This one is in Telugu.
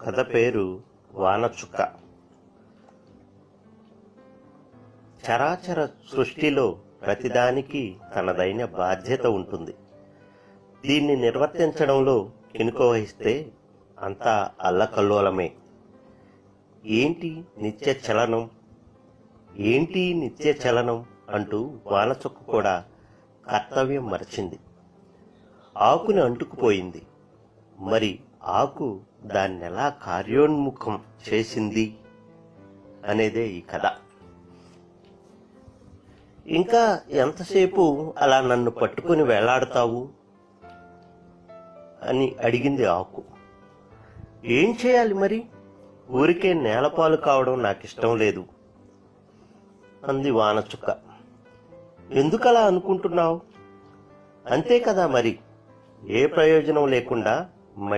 కథ పేరు వానచుక్క. చరాచర సృష్టిలో ప్రతిదానికి తనదైన బాధ్యత ఉంటుంది. దీన్ని నిర్వర్తించడంలో కినుక వహిస్తే అంతా అల్లకల్లోలమే. ఏంటి నిత్య చలనం అంటూ వానచుక్క కూడా కర్తవ్యం మరచింది. ఆకుని అంటుకుపోయింది. మరి ఆకు దాన్నెలా కార్యోన్ముఖం చేసింది అనేదే ఈ కథ. ఇంకా ఎంతసేపు అలా నన్ను పట్టుకుని వేలాడతావు అని అడిగింది ఆకు. ఏం చేయాలి మరి, ఊరికే నేలపాలు కావడం నాకిష్టం లేదు అంది వానచుక్క. ఎందుకలా అనుకుంటున్నావు? అంతే కదా మరి, ఏ ప్రయోజనం లేకుండా